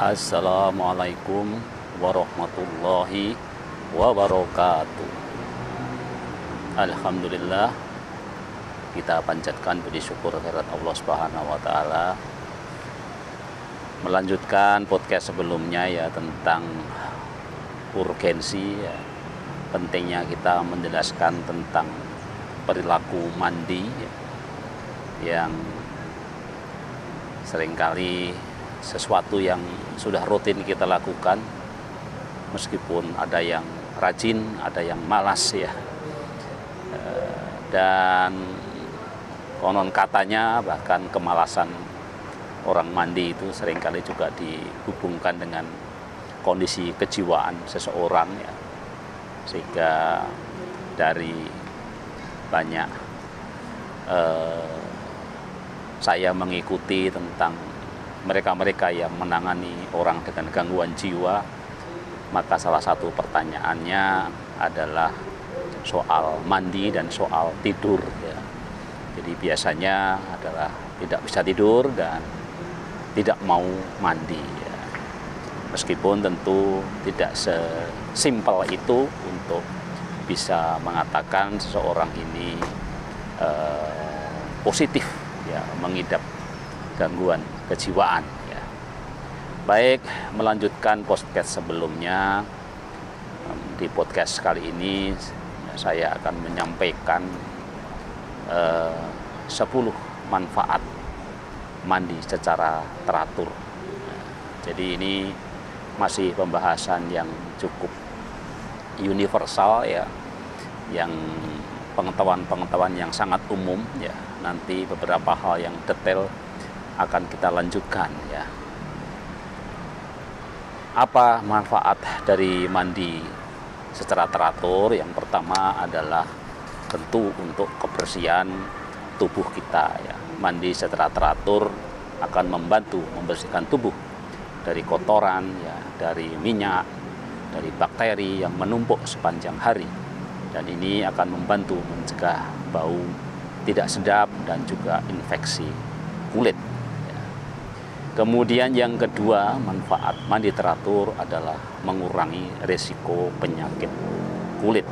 Assalamualaikum warahmatullahi wabarakatuh. Alhamdulillah, kita panjatkan puji syukur kehadirat Allah Subhanahu wa taala. Melanjutkan podcast sebelumnya ya tentang urgensi ya, pentingnya kita menjelaskan tentang perilaku mandi ya, yang seringkali sesuatu yang sudah rutin kita lakukan, meskipun ada yang rajin, ada yang malas ya, dan konon katanya bahkan kemalasan orang mandi itu seringkali juga dihubungkan dengan kondisi kejiwaan seseorang ya, sehingga dari banyak saya mengikuti tentang mereka-mereka yang menangani orang dengan gangguan jiwa, maka salah satu pertanyaannya adalah soal mandi dan soal tidur ya. Jadi biasanya adalah tidak bisa tidur dan tidak mau mandi ya. Meskipun tentu tidak sesimpel itu untuk bisa mengatakan seseorang ini positif ya, mengidap gangguan kejiwaan ya. Baik, melanjutkan podcast sebelumnya, di podcast kali ini saya akan menyampaikan 10 manfaat mandi secara teratur. Jadi ini masih pembahasan yang cukup universal ya, yang pengetahuan-pengetahuan yang sangat umum ya. Nanti beberapa hal yang detail akan kita lanjutkan ya. Apa manfaat dari mandi secara teratur? Yang pertama adalah tentu untuk kebersihan tubuh kita ya. Mandi secara teratur akan membantu membersihkan tubuh dari kotoran ya, dari minyak, dari bakteri yang menumpuk sepanjang hari, dan ini akan membantu mencegah bau tidak sedap dan juga infeksi kulit. Kemudian yang kedua, manfaat mandi teratur adalah mengurangi risiko penyakit kulit.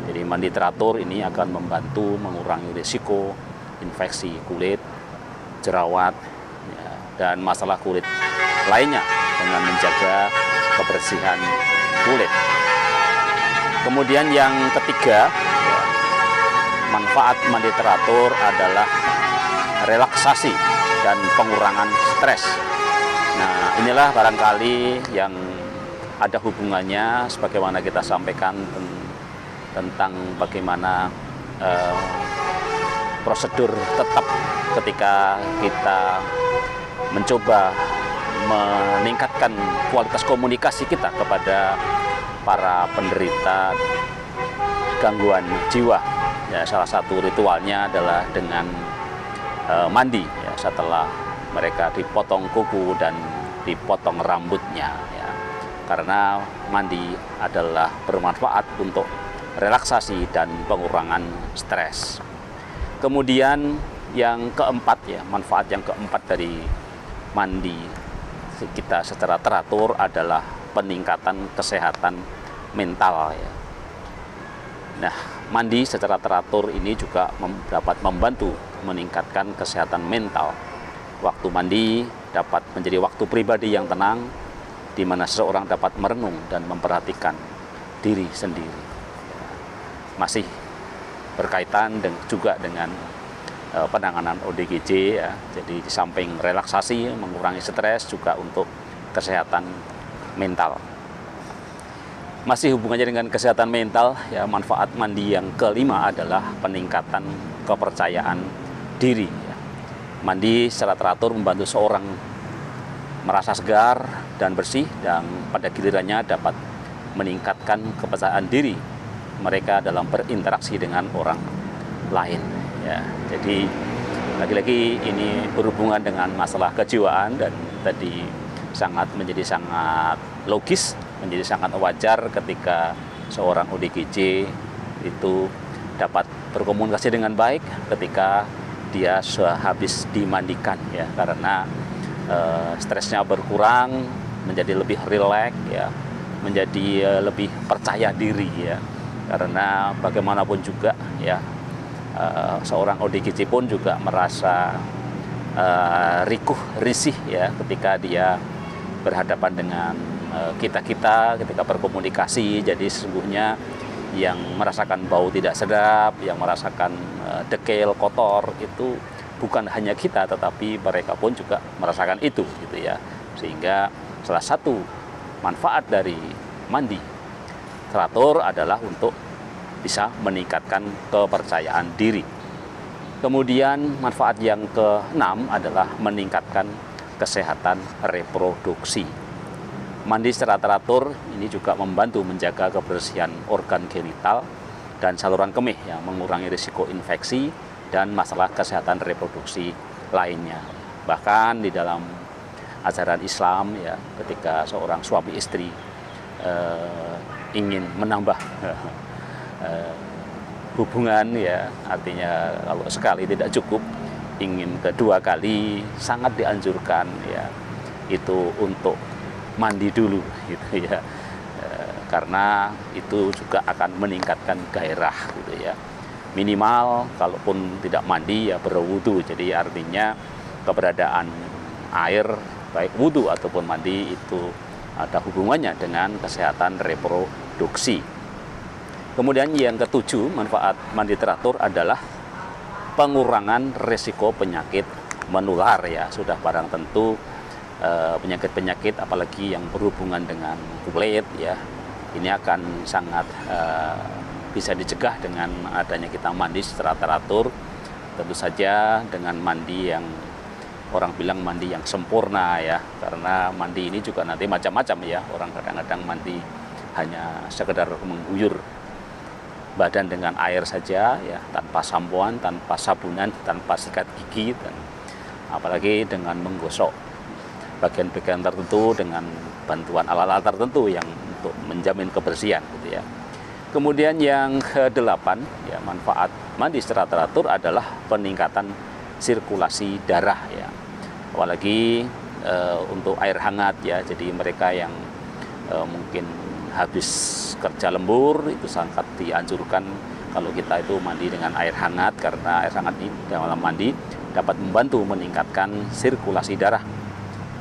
Jadi mandi teratur ini akan membantu mengurangi risiko infeksi kulit, jerawat, ya, dan masalah kulit lainnya dengan menjaga kebersihan kulit. Kemudian yang ketiga, ya, manfaat mandi teratur adalah relaksasi dan pengurangan stres. Nah, inilah barangkali yang ada hubungannya sebagaimana kita sampaikan tentang bagaimana prosedur tetap ketika kita mencoba meningkatkan kualitas komunikasi kita kepada para penderita gangguan jiwa. Ya, salah satu ritualnya adalah dengan mandi ya, setelah mereka dipotong kuku dan dipotong rambutnya ya. Karena mandi adalah bermanfaat untuk relaksasi dan pengurangan stres. Kemudian yang keempat ya, manfaat yang keempat dari mandi kita secara teratur adalah peningkatan kesehatan mental ya. Nah, mandi secara teratur ini juga dapat membantu meningkatkan kesehatan mental. Waktu mandi dapat menjadi waktu pribadi yang tenang, di mana seseorang dapat merenung dan memperhatikan diri sendiri. Masih berkaitan juga dengan penanganan ODGJ ya. Jadi di samping relaksasi, mengurangi stres, juga untuk kesehatan mental. Masih hubungannya dengan kesehatan mental ya, manfaat mandi yang kelima adalah peningkatan kepercayaan diri ya. Mandi secara teratur membantu seorang merasa segar dan bersih, dan pada gilirannya dapat meningkatkan kepercayaan diri mereka dalam berinteraksi dengan orang lain ya. Jadi lagi-lagi ini berhubungan dengan masalah kejiwaan, dan tadi menjadi sangat logis, menjadi sangat wajar ketika seorang ODGJ itu dapat berkomunikasi dengan baik ketika dia habis dimandikan ya, karena stresnya berkurang, menjadi lebih rileks ya, menjadi lebih percaya diri ya. Karena bagaimanapun juga ya, seorang ODGJ pun juga merasa risih ya ketika dia berhadapan dengan kita ketika berkomunikasi. Jadi sesungguhnya yang merasakan bau tidak sedap, yang merasakan dekil, kotor itu bukan hanya kita, tetapi mereka pun juga merasakan itu gitu ya. Sehingga salah satu manfaat dari mandi teratur adalah untuk bisa meningkatkan kepercayaan diri. Kemudian manfaat yang keenam adalah meningkatkan kesehatan reproduksi. Mandi secara teratur ini juga membantu menjaga kebersihan organ genital dan saluran kemih yang mengurangi risiko infeksi dan masalah kesehatan reproduksi lainnya. Bahkan di dalam ajaran Islam ya, ketika seorang suami istri ingin menambah hubungan ya, artinya kalau sekali tidak cukup, ingin kedua kali, sangat dianjurkan ya itu untuk mandi dulu gitu ya, karena itu juga akan meningkatkan gairah gitu ya. Minimal kalaupun tidak mandi ya berwudu. Jadi artinya keberadaan air baik wudu ataupun mandi itu ada hubungannya dengan kesehatan reproduksi. Kemudian yang ketujuh, manfaat mandi teratur adalah pengurangan risiko penyakit menular ya. Sudah barang tentu penyakit-penyakit apalagi yang berhubungan dengan kulit ya, ini akan sangat bisa dicegah dengan adanya kita mandi secara teratur. Tentu saja dengan mandi yang orang bilang mandi yang sempurna ya, karena mandi ini juga nanti macam-macam ya. Orang kadang-kadang mandi hanya sekedar mengguyur badan dengan air saja ya, tanpa sampoan, tanpa sabunan, tanpa sikat gigi, dan apalagi dengan menggosok bagian-bagian tertentu dengan bantuan alat-alat tertentu yang untuk menjamin kebersihan gitu ya. Kemudian yang kedelapan ya, manfaat mandi secara teratur adalah peningkatan sirkulasi darah ya. Apalagi untuk air hangat ya. Jadi mereka yang mungkin habis kerja lembur itu sangat dianjurkan kalau kita itu mandi dengan air hangat, karena air hangat ini dalam mandi dapat membantu meningkatkan sirkulasi darah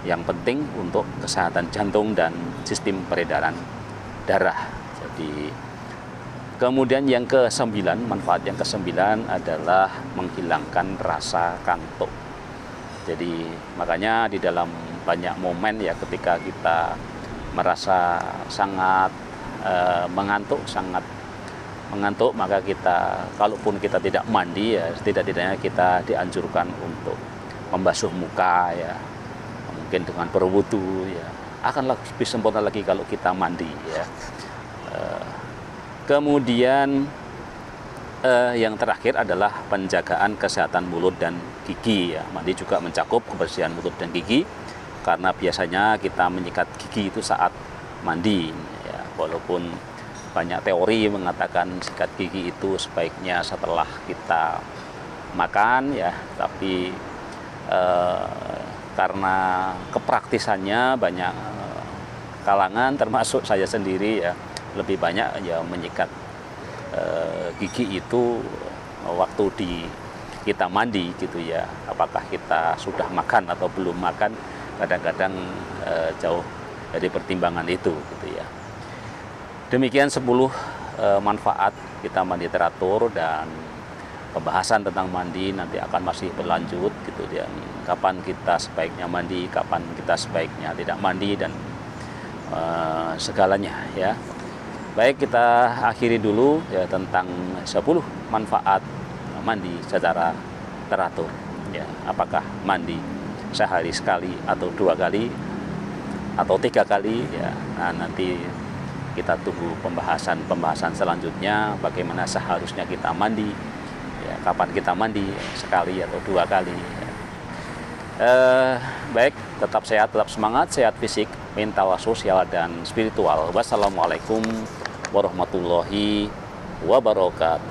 yang penting untuk kesehatan jantung dan sistem peredaran darah. Jadi kemudian yang kesembilan, manfaat yang kesembilan adalah menghilangkan rasa kantuk. Jadi makanya di dalam banyak momen ya, ketika kita merasa sangat mengantuk, maka kita, kalaupun kita tidak mandi ya, tidak-tidaknya kita dianjurkan untuk membasuh muka ya, mungkin dengan berwudu ya, akan lebih sempurna lagi kalau kita mandi ya. Kemudian yang terakhir adalah penjagaan kesehatan mulut dan gigi ya. Mandi juga mencakup kebersihan mulut dan gigi, karena biasanya kita menyikat gigi itu saat mandi ya. Walaupun banyak teori mengatakan sikat gigi itu sebaiknya setelah kita makan ya, tapi karena kepraktisannya banyak kalangan termasuk saya sendiri ya, lebih banyak ya menyikat gigi itu waktu kita mandi gitu ya. Apakah kita sudah makan atau belum makan, kadang-kadang jauh dari pertimbangan itu gitu ya. Demikian 10 manfaat kita mandi teratur, dan pembahasan tentang mandi nanti akan masih berlanjut gitu ya. Kapan kita sebaiknya mandi, kapan kita sebaiknya tidak mandi, dan segalanya ya. Baik, kita akhiri dulu ya tentang 10 manfaat mandi secara teratur ya. Apakah mandi sehari sekali atau 2 kali atau 3 kali ya. Nah, nanti kita tunggu pembahasan selanjutnya, bagaimana seharusnya kita mandi ya, kapan kita mandi, sekali atau 2 kali ya. Baik, tetap sehat, tetap semangat, sehat fisik, mental, sosial, dan spiritual. Wassalamualaikum warahmatullahi wabarakatuh.